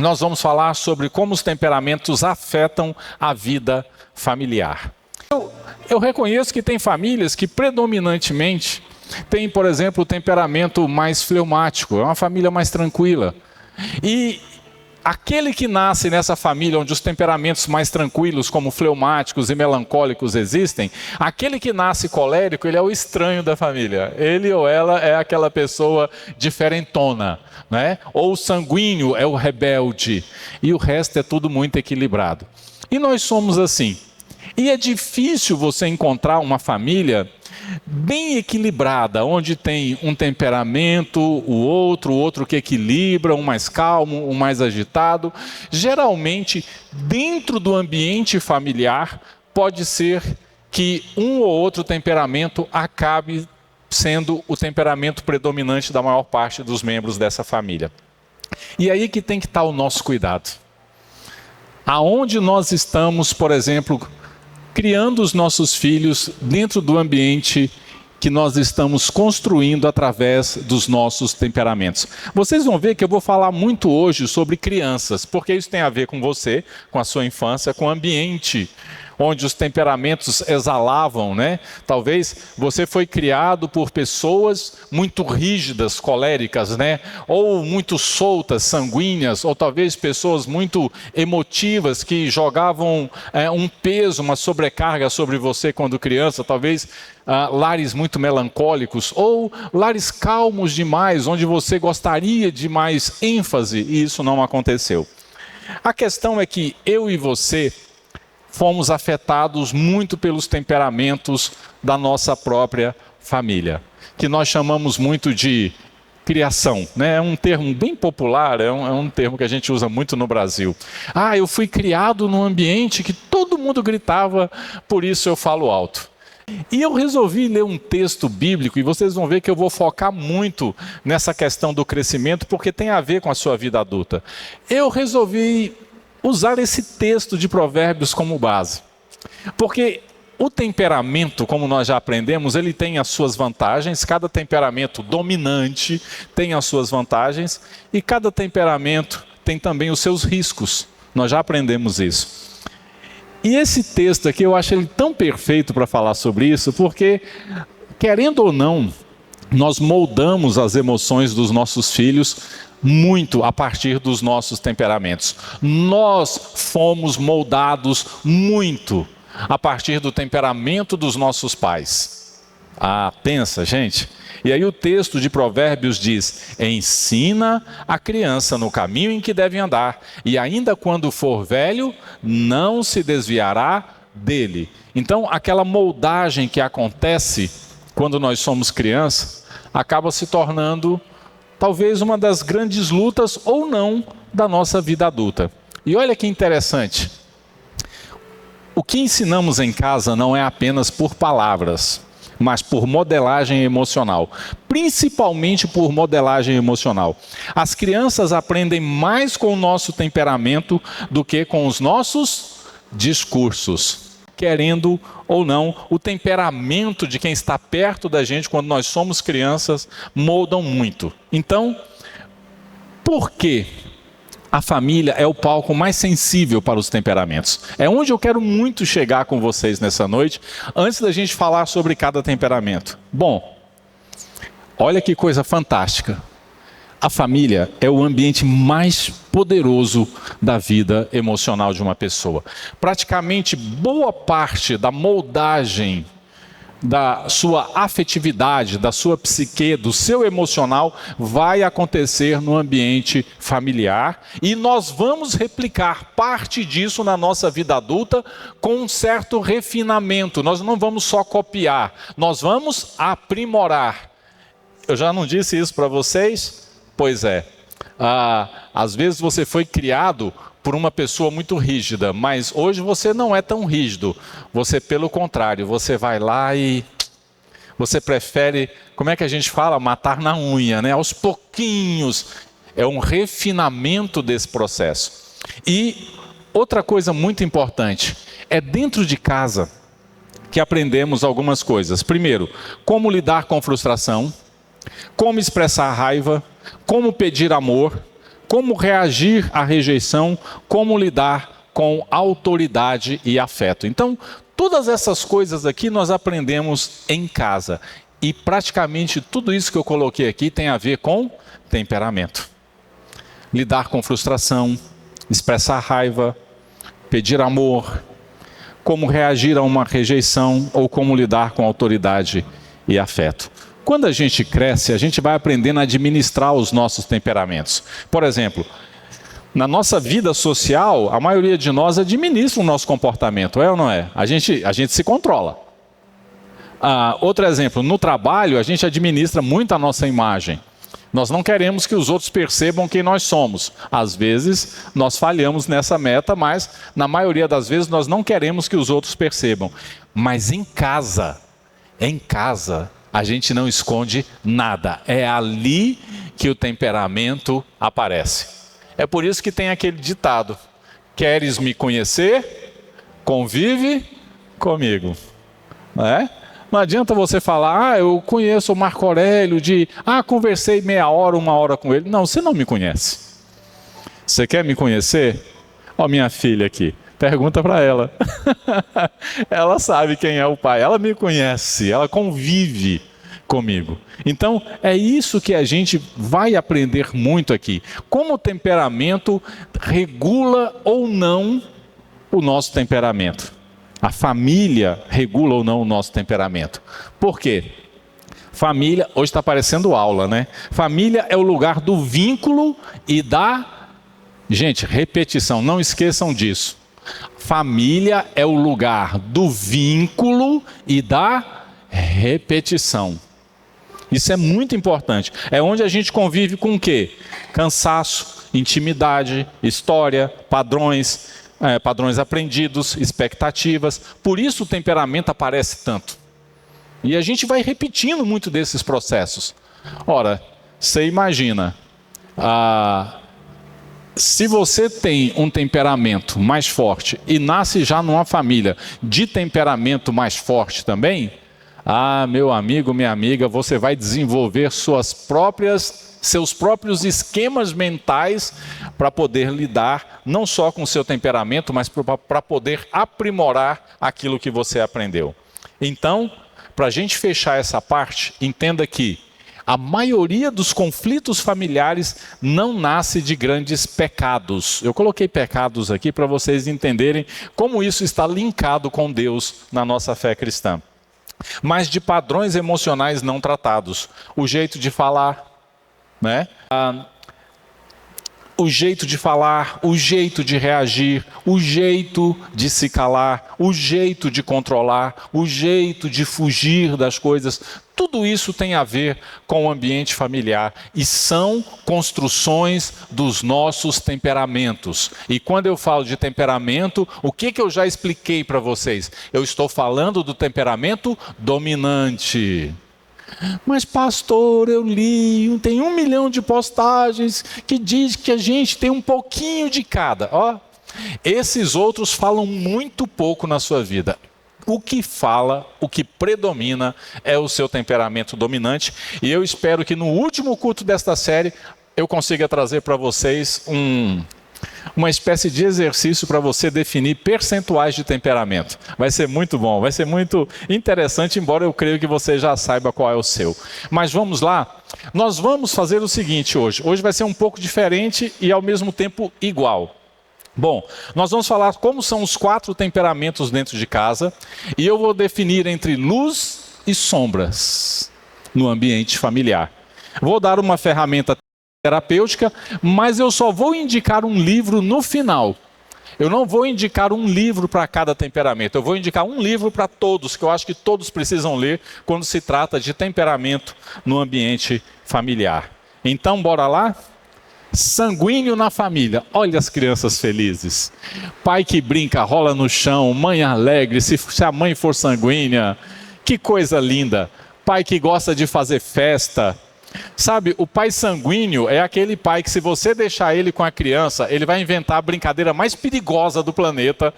nós vamos falar sobre como os temperamentos afetam a vida familiar. Eu reconheço que tem famílias que predominantemente têm, por exemplo, o temperamento mais fleumático, é uma família mais tranquila. E aquele que nasce nessa família onde os temperamentos mais tranquilos, como fleumáticos e melancólicos existem, aquele que nasce colérico, ele é o estranho da família. Ele ou ela é aquela pessoa diferentona, né? Ou o sanguíneo é o rebelde. E o resto é tudo muito equilibrado. E nós somos assim. E é difícil você encontrar uma família bem equilibrada, onde tem um temperamento, o outro que equilibra, um mais calmo, um mais agitado. Geralmente, dentro do ambiente familiar, pode ser que um ou outro temperamento acabe sendo o temperamento predominante da maior parte dos membros dessa família. E aí que tem que estar o nosso cuidado. Aonde nós estamos, por exemplo, criando os nossos filhos dentro do ambiente que nós estamos construindo através dos nossos temperamentos. Vocês vão ver que eu vou falar muito hoje sobre crianças, porque isso tem a ver com você, com a sua infância, com o ambiente onde os temperamentos exalavam, né? Talvez você foi criado por pessoas muito rígidas, coléricas, né? Ou muito soltas, sanguíneas, ou talvez pessoas muito emotivas que jogavam um peso, uma sobrecarga sobre você quando criança, talvez lares muito melancólicos, ou lares calmos demais, onde você gostaria de mais ênfase, e isso não aconteceu. A questão é que eu e você fomos afetados muito pelos temperamentos da nossa própria família, que nós chamamos muito de criação, né? É um termo bem popular, é um termo que a gente usa muito no Brasil. Eu fui criado num ambiente que todo mundo gritava, por isso eu falo alto. E eu resolvi ler um texto bíblico, e vocês vão ver que eu vou focar muito nessa questão do crescimento, porque tem a ver com a sua vida adulta. Eu resolvi usar esse texto de Provérbios como base. Porque o temperamento, como nós já aprendemos, ele tem as suas vantagens. Cada temperamento dominante tem as suas vantagens. E cada temperamento tem também os seus riscos. Nós já aprendemos isso. E esse texto aqui, eu acho ele tão perfeito para falar sobre isso, porque, querendo ou não, nós moldamos as emoções dos nossos filhos muito a partir dos nossos temperamentos. Nós fomos moldados muito a partir do temperamento dos nossos pais. Pensa, gente. E aí o texto de Provérbios diz: ensina a criança no caminho em que deve andar, e ainda quando for velho, não se desviará dele. Então, aquela moldagem que acontece quando nós somos crianças, acaba se tornando talvez uma das grandes lutas ou não da nossa vida adulta. E olha que interessante. O que ensinamos em casa não é apenas por palavras, mas por modelagem emocional. Principalmente por modelagem emocional. As crianças aprendem mais com o nosso temperamento do que com os nossos discursos. Querendo ou não, o temperamento de quem está perto da gente quando nós somos crianças moldam muito. Então, por que a família é o palco mais sensível para os temperamentos? É onde eu quero muito chegar com vocês nessa noite, antes da gente falar sobre cada temperamento. Bom, olha que coisa fantástica. A família é o ambiente mais poderoso da vida emocional de uma pessoa. Praticamente boa parte da moldagem da sua afetividade, da sua psique, do seu emocional, vai acontecer no ambiente familiar. E nós vamos replicar parte disso na nossa vida adulta com um certo refinamento. Nós não vamos só copiar, nós vamos aprimorar. Eu já não disse isso para vocês? Pois é, às vezes você foi criado por uma pessoa muito rígida, mas hoje você não é tão rígido. Você, pelo contrário, você vai lá e você prefere, como é que a gente fala? Matar na unha, né? Aos pouquinhos. É um refinamento desse processo. E outra coisa muito importante, é dentro de casa que aprendemos algumas coisas. Primeiro, como lidar com frustração, como expressar raiva, como pedir amor, como reagir à rejeição, como lidar com autoridade e afeto. Então, todas essas coisas aqui nós aprendemos em casa. E praticamente tudo isso que eu coloquei aqui tem a ver com temperamento. Lidar com frustração, expressar raiva, pedir amor, como reagir a uma rejeição ou como lidar com autoridade e afeto. Quando a gente cresce, a gente vai aprendendo a administrar os nossos temperamentos. Por exemplo, na nossa vida social, a maioria de nós administra o nosso comportamento, é ou não é? A gente se controla. Outro exemplo, no trabalho, a gente administra muito a nossa imagem. Nós não queremos que os outros percebam quem nós somos. Às vezes, nós falhamos nessa meta, mas na maioria das vezes nós não queremos que os outros percebam. Mas em casa, a gente não esconde nada. É ali que o temperamento aparece. É por isso que tem aquele ditado: queres me conhecer? Convive comigo. Não é? Não adianta você falar, eu conheço o Marco Aurélio conversei meia hora, 1 hora com ele. Não, você não me conhece. Você quer me conhecer? Ó, minha filha aqui, pergunta para ela. Ela sabe quem é o pai, ela me conhece, ela convive comigo. Então, é isso que a gente vai aprender muito aqui. Como o temperamento regula ou não o nosso temperamento. A família regula ou não o nosso temperamento. Por quê? Família, hoje está parecendo aula, né? Família é o lugar do vínculo e da... Gente, repetição, não esqueçam disso. Família é o lugar do vínculo e da repetição. Isso é muito importante. É onde a gente convive com o quê? Cansaço, intimidade, história, padrões aprendidos, expectativas. Por isso o temperamento aparece tanto. E a gente vai repetindo muito desses processos. Ora, você imagina, se você tem um temperamento mais forte e nasce já numa família de temperamento mais forte também, meu amigo, minha amiga, você vai desenvolver seus próprios esquemas mentais para poder lidar não só com o seu temperamento, mas para poder aprimorar aquilo que você aprendeu. Então, para a gente fechar essa parte, entenda que a maioria dos conflitos familiares não nasce de grandes pecados. Eu coloquei pecados aqui para vocês entenderem como isso está linkado com Deus na nossa fé cristã. Mas de padrões emocionais não tratados. O jeito de falar, né? O jeito de falar, o jeito de reagir, o jeito de se calar, o jeito de controlar, o jeito de fugir das coisas, tudo isso tem a ver com o ambiente familiar e são construções dos nossos temperamentos. E quando eu falo de temperamento, o que eu já expliquei para vocês? Eu estou falando do temperamento dominante. Mas pastor, eu li, tem 1 milhão de postagens que diz que a gente tem um pouquinho de cada. Esses outros falam muito pouco na sua vida. O que fala, o que predomina é o seu temperamento dominante. E eu espero que no último culto desta série eu consiga trazer para vocês uma espécie de exercício para você definir percentuais de temperamento. Vai ser muito bom, vai ser muito interessante, embora eu creio que você já saiba qual é o seu. Mas vamos lá, nós vamos fazer o seguinte hoje. Hoje vai ser um pouco diferente e ao mesmo tempo igual. Bom, nós vamos falar como são os 4 temperamentos dentro de casa e eu vou definir entre luz e sombras no ambiente familiar. Vou dar uma ferramenta terapêutica, mas eu só vou indicar um livro no final. Eu não vou indicar um livro para cada temperamento, eu vou indicar um livro para todos, que eu acho que todos precisam ler quando se trata de temperamento no ambiente familiar. Então, bora lá? Sanguíneo na família. Olha as crianças felizes. Pai que brinca, rola no chão, mãe alegre, se a mãe for sanguínea. Que coisa linda. Pai que gosta de fazer festa. Sabe, o pai sanguíneo é aquele pai que, se você deixar ele com a criança, ele vai inventar a brincadeira mais perigosa do planeta.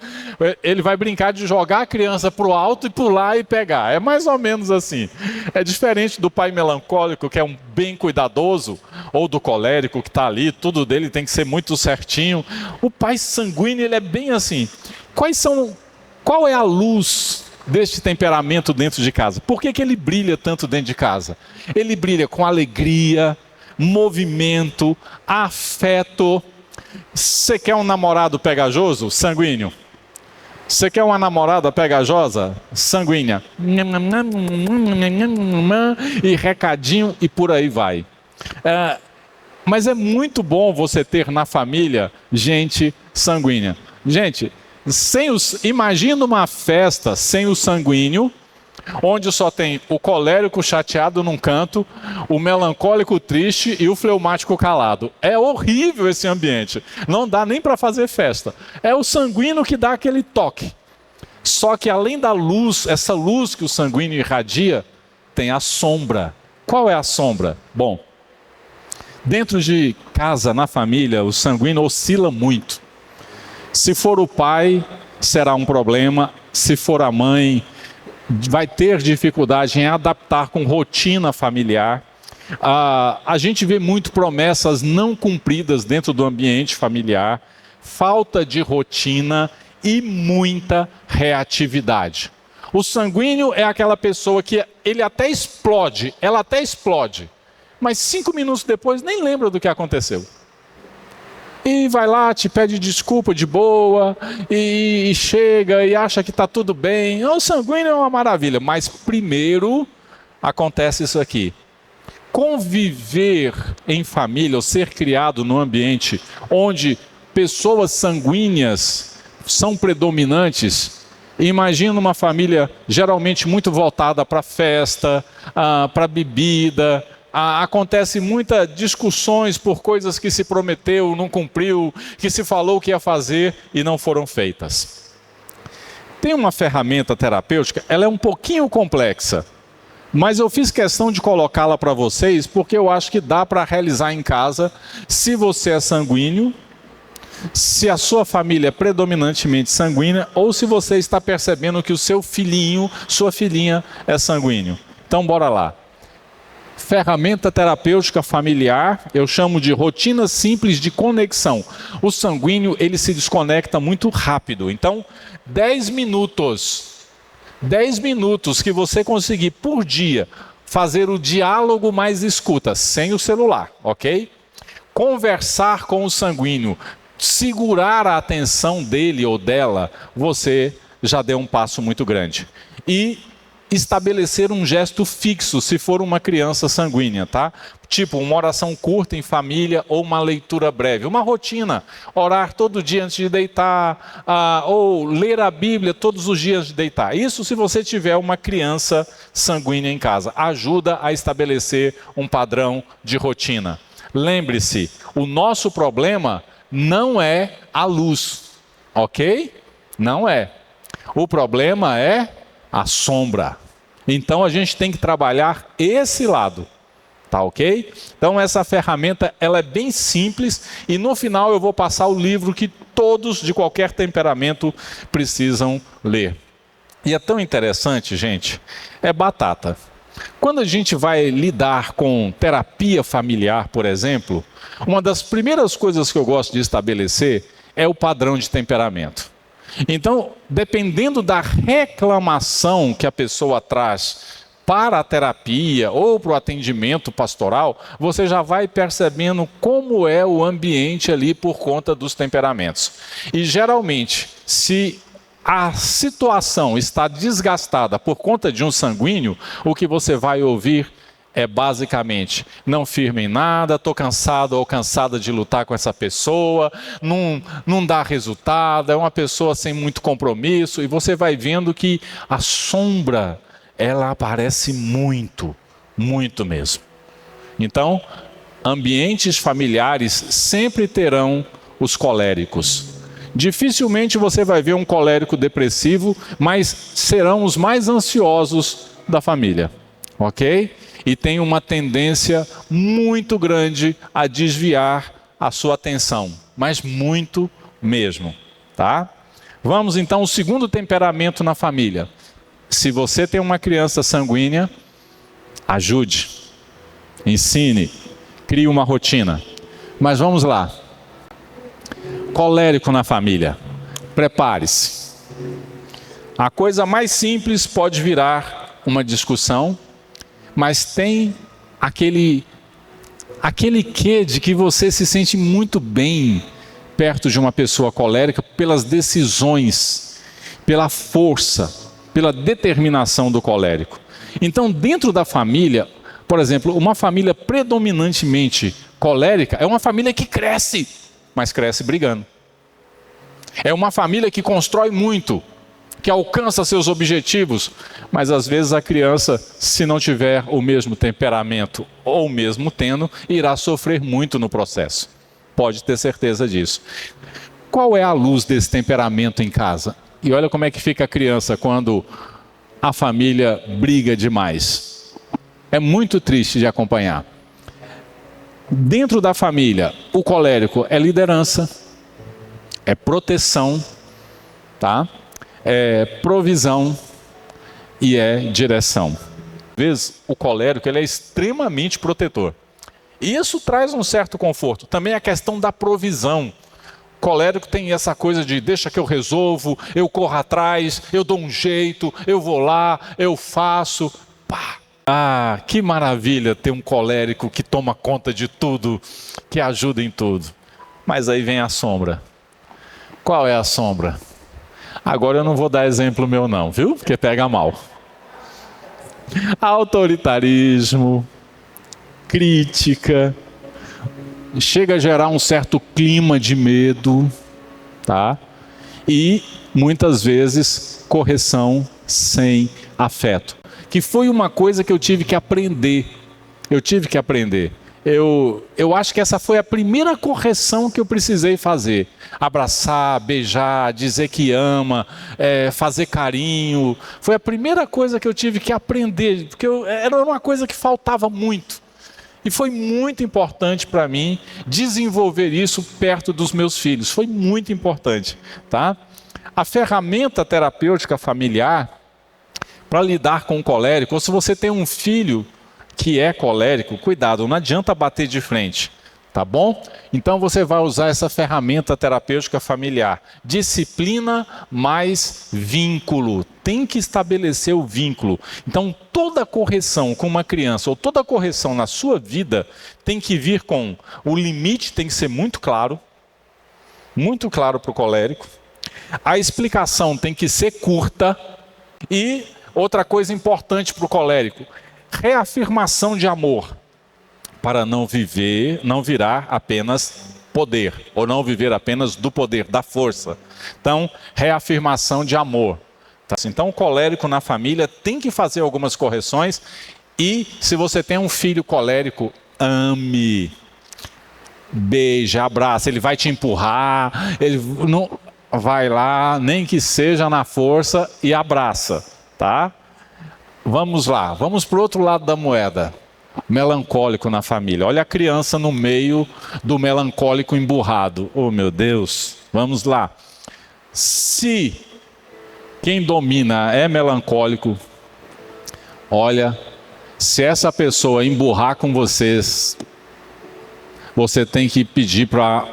Ele vai brincar de jogar a criança para o alto e pular e pegar. É mais ou menos assim. É diferente do pai melancólico, que é um bem cuidadoso, ou do colérico que está ali, tudo dele tem que ser muito certinho. O pai sanguíneo, ele é bem assim. Qual é a luz deste temperamento dentro de casa? Por que ele brilha tanto dentro de casa? Ele brilha com alegria, movimento, afeto. Você quer um namorado pegajoso? Sanguíneo. Você quer uma namorada pegajosa? Sanguínea. E recadinho e por aí vai. Mas é muito bom você ter na família gente sanguínea. Gente, imagina uma festa sem o sanguíneo, onde só tem o colérico chateado num canto, o melancólico triste e o fleumático calado. É horrível esse ambiente. Não dá nem para fazer festa. É o sanguíneo que dá aquele toque. Só que além da luz, essa luz que o sanguíneo irradia, tem a sombra. Qual é a sombra? Bom, dentro de casa, na família, o sanguíneo oscila muito. Se for o pai, será um problema. Se for a mãe, vai ter dificuldade em adaptar com rotina familiar. A gente vê muito promessas não cumpridas dentro do ambiente familiar, falta de rotina e muita reatividade. O sanguíneo é aquela pessoa que ela até explode, mas 5 minutos depois nem lembra do que aconteceu. E vai lá, te pede desculpa de boa, e chega e acha que está tudo bem. O sanguíneo é uma maravilha, mas primeiro acontece isso aqui. Conviver em família, ou ser criado num ambiente onde pessoas sanguíneas são predominantes. Imagina uma família geralmente muito voltada para festa, para bebida. Acontece muitas discussões por coisas que se prometeu, não cumpriu, que se falou que ia fazer e não foram feitas. Tem uma ferramenta terapêutica, ela é um pouquinho complexa, mas eu fiz questão de colocá-la para vocês porque eu acho que dá para realizar em casa, se você é sanguíneo, se a sua família é predominantemente sanguínea, ou se você está percebendo que o seu filhinho, sua filhinha é sanguíneo. Então bora lá. Ferramenta terapêutica familiar, eu chamo de rotina simples de conexão. O sanguíneo, ele se desconecta muito rápido. Então, 10 minutos que você conseguir por dia fazer o diálogo mais escuta, sem o celular, ok? Conversar com o sanguíneo, segurar a atenção dele ou dela, você já deu um passo muito grande. E estabelecer um gesto fixo, se for uma criança sanguínea, tá? Tipo, uma oração curta em família ou uma leitura breve. Uma rotina, orar todo dia antes de deitar, ou ler a Bíblia todos os dias de deitar. Isso se você tiver uma criança sanguínea em casa. Ajuda a estabelecer um padrão de rotina. Lembre-se, o nosso problema não é a luz, ok? Não é. O problema é a sombra. Então a gente tem que trabalhar esse lado, tá ok? Então essa ferramenta, ela é bem simples e no final eu vou passar o livro que todos de qualquer temperamento precisam ler. E é tão interessante, gente, é batata. Quando a gente vai lidar com terapia familiar, por exemplo, uma das primeiras coisas que eu gosto de estabelecer é o padrão de temperamento. Então, dependendo da reclamação que a pessoa traz para a terapia ou para o atendimento pastoral, você já vai percebendo como é o ambiente ali por conta dos temperamentos. E geralmente, se a situação está desgastada por conta de um sanguíneo, o que você vai ouvir é basicamente: não firme em nada, estou cansado ou cansada de lutar com essa pessoa, não dá resultado, é uma pessoa sem muito compromisso. E você vai vendo que a sombra, ela aparece muito, muito mesmo. Então, ambientes familiares sempre terão os coléricos. Dificilmente você vai ver um colérico depressivo, mas serão os mais ansiosos da família, ok? e tem uma tendência muito grande a desviar a sua atenção, mas muito mesmo, tá? Vamos então ao segundo temperamento na família. Se você tem uma criança sanguínea, ajude, ensine, crie uma rotina. Mas vamos lá. Colérico na família. Prepare-se. A coisa mais simples pode virar uma discussão, mas tem aquele quê de que você se sente muito bem perto de uma pessoa colérica pelas decisões, pela força, pela determinação do colérico. Então, dentro da família, por exemplo, uma família predominantemente colérica é uma família que cresce, mas cresce brigando. É uma família que constrói muito, que alcança seus objetivos, mas às vezes a criança, se não tiver o mesmo temperamento ou mesmo tendo, irá sofrer muito no processo. Pode ter certeza disso. Qual é a luz desse temperamento em casa? E olha como é que fica a criança quando a família briga demais. É muito triste de acompanhar. Dentro da família, o colérico é liderança, é proteção, tá? É provisão e é direção. Às vezes, o colérico ele é extremamente protetor. E isso traz um certo conforto. Também a questão da provisão. O colérico tem essa coisa de deixa que eu resolvo, eu corro atrás, eu dou um jeito, eu vou lá, eu faço. Pá! Ah, que maravilha ter um colérico que toma conta de tudo, que ajuda em tudo. Mas aí vem a sombra. Qual é a sombra? Agora eu não vou dar exemplo meu não, viu? Porque pega mal. Autoritarismo, crítica, chega a gerar um certo clima de medo, tá? E muitas vezes correção sem afeto. Que foi uma coisa que eu tive que aprender. Eu acho que essa foi a primeira correção que eu precisei fazer. Abraçar, beijar, dizer que ama, fazer carinho. Foi a primeira coisa que eu tive que aprender, porque era uma coisa que faltava muito. E foi muito importante para mim desenvolver isso perto dos meus filhos. Foi muito importante, tá? A ferramenta terapêutica familiar para lidar com o colérico, ou se você tem um filho que é colérico, cuidado, não adianta bater de frente, tá bom? Então você vai usar essa ferramenta terapêutica familiar. Disciplina mais vínculo. Tem que estabelecer o vínculo. Então toda correção com uma criança, ou toda correção na sua vida, tem que vir com o limite, tem que ser muito claro para o colérico. A explicação tem que ser curta. E outra coisa importante para o colérico, reafirmação de amor, para não virar apenas poder, ou não viver apenas do poder, da força. Então, reafirmação de amor. Então, o colérico na família tem que fazer algumas correções, e se você tem um filho colérico, ame, beija, abraça, ele vai te empurrar, ele não vai lá, nem que seja na força, e abraça, tá? Vamos lá, vamos para o outro lado da moeda. Melancólico na família. Olha a criança no meio do melancólico emburrado. Oh, meu Deus. Vamos lá. Se quem domina é melancólico, olha, se essa pessoa emburrar com vocês, você tem que pedir para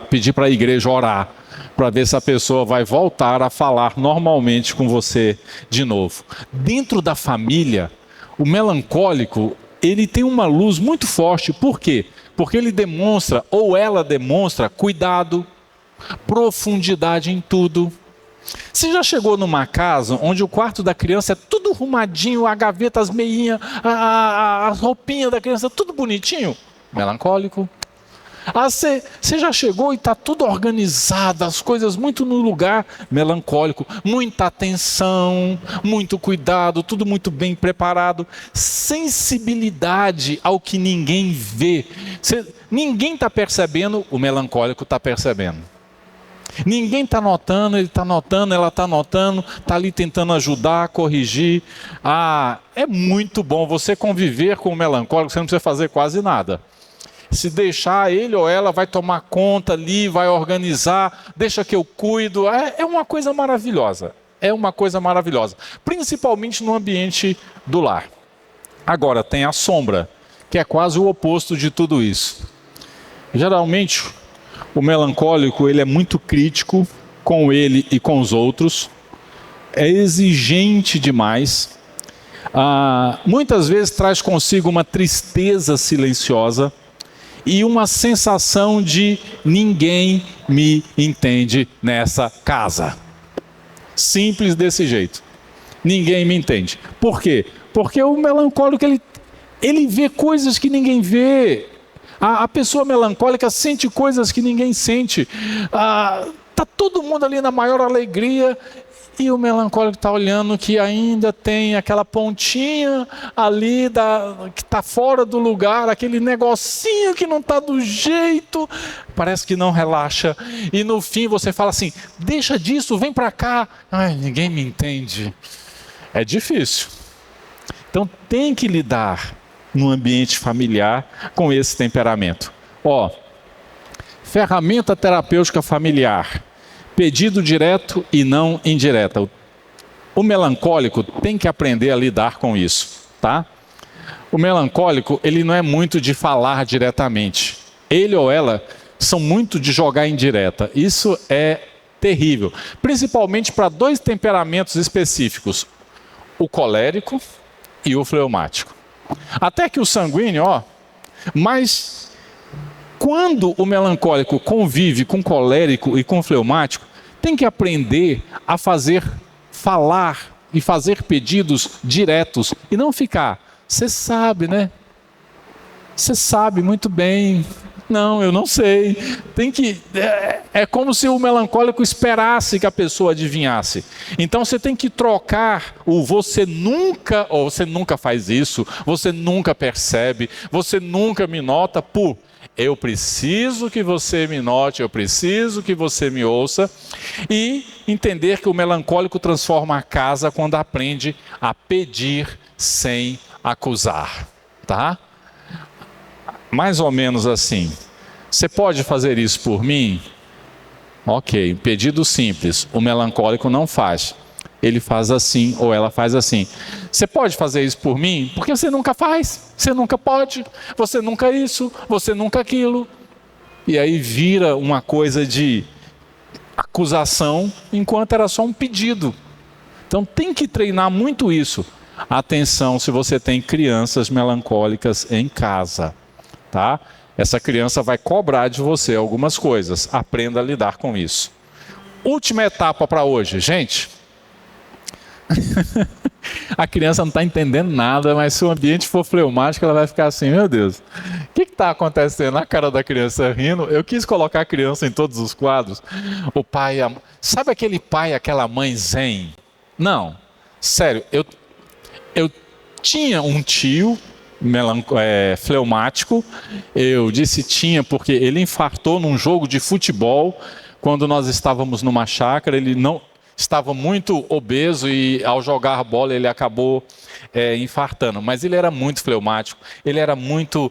a igreja orar, para ver se a pessoa vai voltar a falar normalmente com você de novo. Dentro da família, o melancólico, ele tem uma luz muito forte. Por quê? Porque ele demonstra, ou ela demonstra, cuidado, profundidade em tudo. Você já chegou numa casa onde o quarto da criança é tudo arrumadinho, a gaveta, as meinhas, as roupinhas da criança, tudo bonitinho? Melancólico. Você já chegou e está tudo organizado, as coisas muito no lugar? Melancólico. Muita atenção, muito cuidado, tudo muito bem preparado. Sensibilidade ao que ninguém vê. Ninguém está percebendo, o melancólico está percebendo. Ninguém está notando, ele está notando, ela está notando, está ali tentando ajudar, corrigir. É muito bom você conviver com o melancólico, você não precisa fazer quase nada. Se deixar, ele ou ela vai tomar conta ali, vai organizar, deixa que eu cuido. É uma coisa maravilhosa. É uma coisa maravilhosa. Principalmente no ambiente do lar. Agora, tem a sombra, que é quase o oposto de tudo isso. Geralmente, o melancólico ele é muito crítico com ele e com os outros. É exigente demais. Muitas vezes traz consigo uma tristeza silenciosa e uma sensação de ninguém me entende nessa casa. Simples desse jeito. Ninguém me entende. Por quê? Porque o melancólico ele vê coisas que ninguém vê. A pessoa melancólica sente coisas que ninguém sente. Tá todo mundo ali na maior alegria e o melancólico está olhando que ainda tem aquela pontinha ali que está fora do lugar, aquele negocinho que não está do jeito, parece que não relaxa. E no fim você fala assim, deixa disso, vem para cá. Ai, ninguém me entende. É difícil. Então tem que lidar no ambiente familiar com esse temperamento. Ferramenta terapêutica familiar. Pedido direto e não indireta. O melancólico tem que aprender a lidar com isso, tá? O melancólico, ele não é muito de falar diretamente. Ele ou ela são muito de jogar indireta. Isso é terrível. Principalmente para dois temperamentos específicos. O colérico e o fleumático. Até que o sanguíneo, mas quando o melancólico convive com o colérico e com o fleumático, tem que aprender a falar e fazer pedidos diretos e não ficar, você sabe, né? Você sabe muito bem. Não, eu não sei. É como se o melancólico esperasse que a pessoa adivinhasse. Então você tem que trocar o você nunca, ou você nunca faz isso, você nunca percebe, você nunca me nota por eu preciso que você me note, eu preciso que você me ouça. E entender que o melancólico transforma a casa quando aprende a pedir sem acusar, tá? Mais ou menos assim. Você pode fazer isso por mim? Ok, pedido simples. O melancólico não faz. Ele faz assim ou ela faz assim. Você pode fazer isso por mim? Porque você nunca faz. Você nunca pode. Você nunca isso. Você nunca aquilo. E aí vira uma coisa de acusação, enquanto era só um pedido. Então tem que treinar muito isso. Atenção se você tem crianças melancólicas em casa, tá? Essa criança vai cobrar de você algumas coisas. Aprenda a lidar com isso. Última etapa para hoje, gente. A criança não está entendendo nada, mas se o ambiente for fleumático, ela vai ficar assim, meu Deus, o que está acontecendo? A cara da criança rindo. Eu quis colocar a criança em todos os quadros. O pai, sabe aquele pai, aquela mãe zen? Não, sério, eu tinha um tio fleumático. Eu disse tinha porque ele infartou num jogo de futebol quando nós estávamos numa chácara. Ele não estava muito obeso e ao jogar bola ele acabou infartando. Mas ele era muito fleumático, ele era muito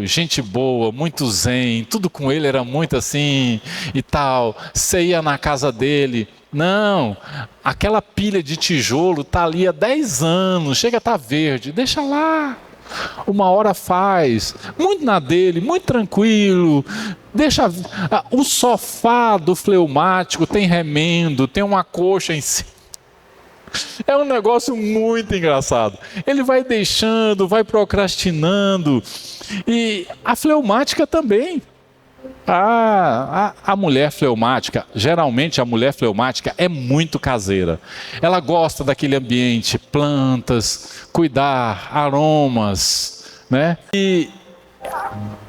gente boa, muito zen, tudo com ele era muito assim e tal. Você ia na casa dele, não, aquela pilha de tijolo está ali há 10 anos, chega a estar verde, deixa lá. Uma hora faz, muito na dele, muito tranquilo. Deixa o sofá do fleumático tem remendo, tem uma coxa em cima. É um negócio muito engraçado. Ele vai deixando, vai procrastinando. E a fleumática também. A mulher fleumática, geralmente a mulher fleumática é muito caseira. Ela gosta daquele ambiente, plantas, cuidar, aromas, né? E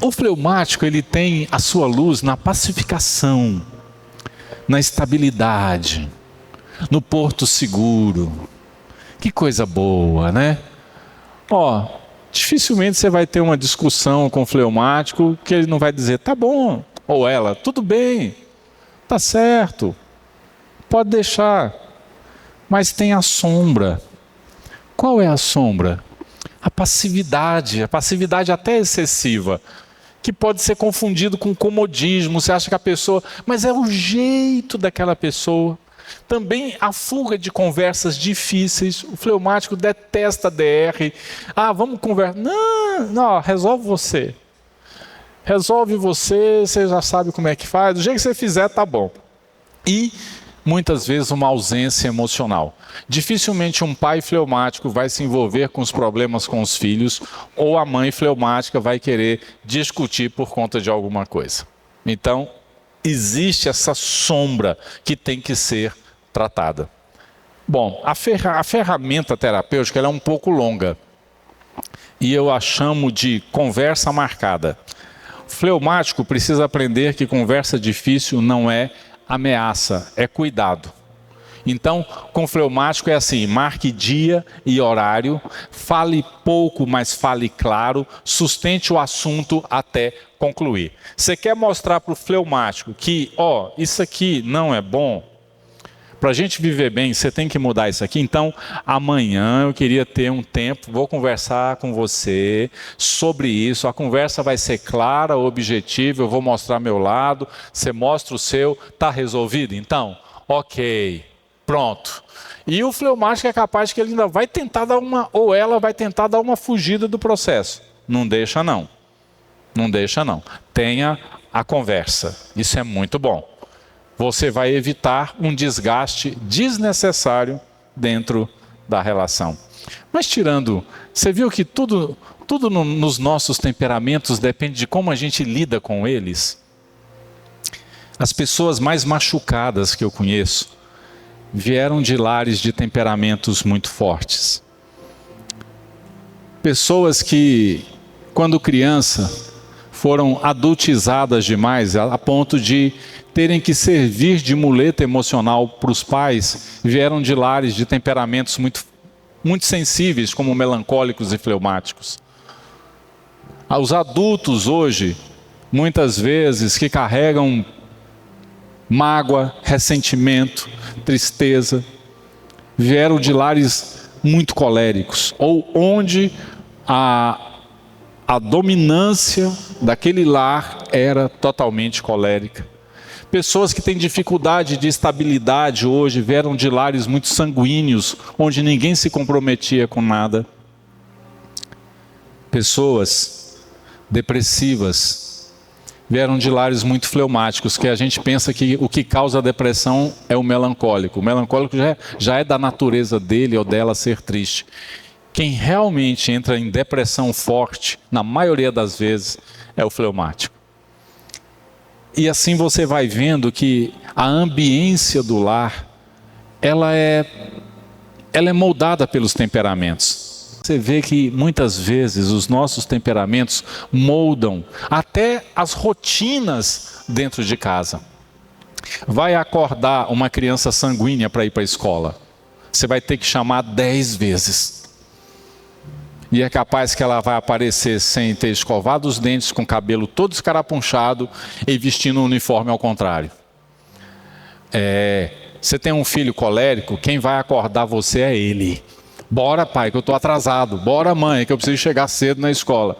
o fleumático, ele tem a sua luz na pacificação, na estabilidade, no porto seguro. Que coisa boa, né? Dificilmente você vai ter uma discussão com o fleumático que ele não vai dizer, tá bom, ou ela, tudo bem, Tá certo, pode deixar, mas tem a sombra. Qual é a sombra? A passividade até excessiva, que pode ser confundido com comodismo. Você acha que a pessoa... Mas é o jeito daquela pessoa. Também a fuga de conversas difíceis. O fleumático detesta DR. Vamos conversar. Não, resolve você. Resolve você, você já sabe como é que faz. Do jeito que você fizer, tá bom. E muitas vezes uma ausência emocional. Dificilmente um pai fleumático vai se envolver com os problemas com os filhos, ou a mãe fleumática vai querer discutir por conta de alguma coisa. Então, existe essa sombra que tem que ser tratada. Bom, a ferramenta terapêutica ela é um pouco longa, e eu a chamo de conversa marcada. O fleumático precisa aprender que conversa difícil não é ameaça, é cuidado. Então, com fleumático é assim, marque dia e horário, fale pouco, mas fale claro, sustente o assunto até concluir. Você quer mostrar para o fleumático que, isso aqui não é bom? Para a gente viver bem, você tem que mudar isso aqui. Então, amanhã eu queria ter um tempo, vou conversar com você sobre isso. A conversa vai ser clara, objetiva, eu vou mostrar meu lado, você mostra o seu, está resolvido? Então, ok, pronto. E o fleumático é capaz que ele ainda vai tentar dar ou ela vai tentar dar uma fugida do processo. Não deixa não. Não deixa não. Tenha a conversa. Isso é muito bom. Você vai evitar um desgaste desnecessário dentro da relação. Mas tirando, você viu que tudo nos nossos temperamentos depende de como a gente lida com eles? As pessoas mais machucadas que eu conheço vieram de lares de temperamentos muito fortes. Pessoas que, quando criança, foram adultizadas demais a ponto de terem que servir de muleta emocional para os pais, vieram de lares de temperamentos muito sensíveis, como melancólicos e fleumáticos. Os adultos hoje, muitas vezes, que carregam mágoa, ressentimento, tristeza, vieram de lares muito coléricos, ou onde a dominância daquele lar era totalmente colérica. Pessoas que têm dificuldade de estabilidade hoje vieram de lares muito sanguíneos, onde ninguém se comprometia com nada. Pessoas depressivas vieram de lares muito fleumáticos, que a gente pensa que o que causa a depressão é o melancólico. O melancólico já é da natureza dele ou dela ser triste. Quem realmente entra em depressão forte, na maioria das vezes, é o fleumático. E assim você vai vendo que a ambiência do lar, ela é moldada pelos temperamentos. Você vê que muitas vezes os nossos temperamentos moldam até as rotinas dentro de casa. Vai acordar uma criança sanguínea para ir para a escola. Você vai ter que chamar 10 vezes. E é capaz que ela vai aparecer sem ter escovado os dentes, com o cabelo todo escarapunchado e vestindo um uniforme ao contrário. Você tem um filho colérico, quem vai acordar você é ele. Bora, pai, que eu estou atrasado. Bora, mãe, que eu preciso chegar cedo na escola.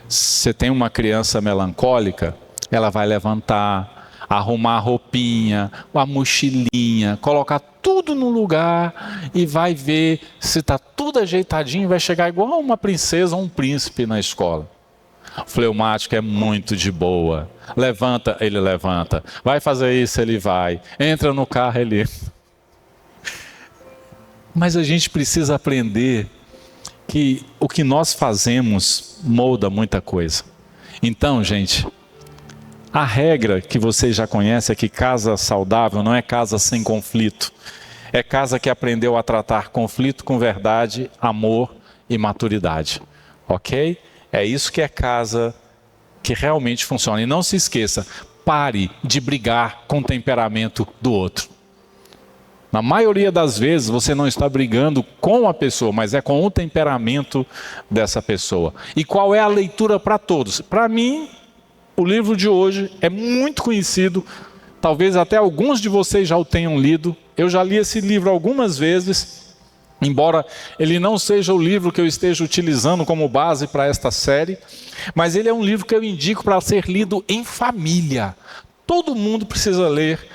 Você tem uma criança melancólica, ela vai levantar, arrumar a roupinha, a mochilinha, colocar tudo no lugar e vai ver se está tudo ajeitadinho e vai chegar igual uma princesa ou um príncipe na escola. O fleumático é muito de boa. Levanta, ele levanta. Vai fazer isso, ele vai. Entra no carro, ele... Mas a gente precisa aprender que o que nós fazemos molda muita coisa. Então, gente, a regra que você já conhece é que casa saudável não é casa sem conflito. É casa que aprendeu a tratar conflito com verdade, amor e maturidade. Ok? É isso que é casa que realmente funciona. E não se esqueça, pare de brigar com o temperamento do outro. Na maioria das vezes você não está brigando com a pessoa, mas é com o temperamento dessa pessoa. E qual é a leitura para todos? Para mim, O livro de hoje é muito conhecido, talvez até alguns de vocês já o tenham lido. Eu já li esse livro algumas vezes, embora ele não seja o livro que eu esteja utilizando como base para esta série, mas ele é um livro que eu indico para ser lido em família. Todo mundo precisa ler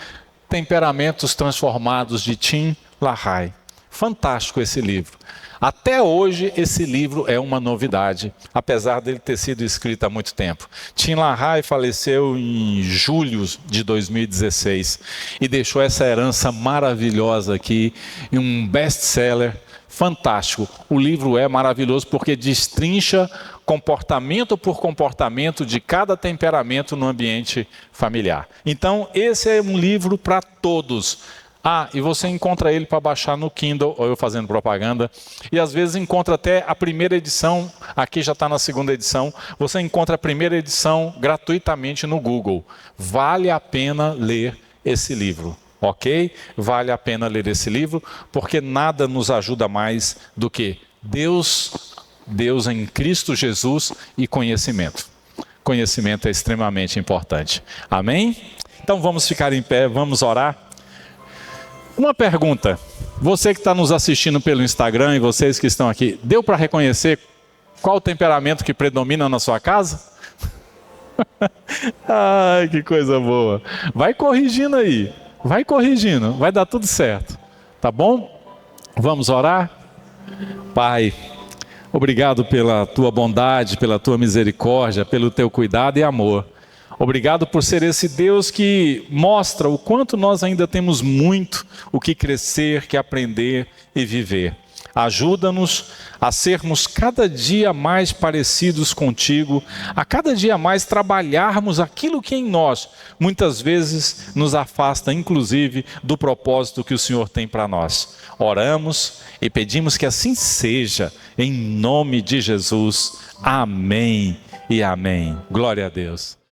Temperamentos Transformados, de Tim LaHaye. Fantástico esse livro. Até hoje esse livro é uma novidade, apesar dele ter sido escrito há muito tempo. Tim LaHaye faleceu em julho de 2016 e deixou essa herança maravilhosa aqui, em um best-seller fantástico. O livro é maravilhoso porque destrincha comportamento por comportamento de cada temperamento no ambiente familiar. Então, esse é um livro para todos. E você encontra ele para baixar no Kindle, ou eu fazendo propaganda, e às vezes encontra até a primeira edição, aqui já está na segunda edição, você encontra a primeira edição gratuitamente no Google. Vale a pena ler esse livro, ok? Vale a pena ler esse livro, porque nada nos ajuda mais do que Deus em Cristo Jesus e conhecimento. Conhecimento é extremamente importante. Amém? Então vamos ficar em pé, vamos orar. Uma pergunta, você que está nos assistindo pelo Instagram e vocês que estão aqui, deu para reconhecer qual o temperamento que predomina na sua casa? Ai, que coisa boa. Vai corrigindo aí, vai corrigindo, vai dar tudo certo, tá bom? Vamos orar? Pai, obrigado pela tua bondade, pela tua misericórdia, pelo teu cuidado e amor. Obrigado por ser esse Deus que mostra o quanto nós ainda temos muito o que crescer, que aprender e viver. Ajuda-nos a sermos cada dia mais parecidos contigo, a cada dia mais trabalharmos aquilo que em nós muitas vezes nos afasta, inclusive, do propósito que o Senhor tem para nós. Oramos e pedimos que assim seja, em nome de Jesus. Amém e amém. Glória a Deus.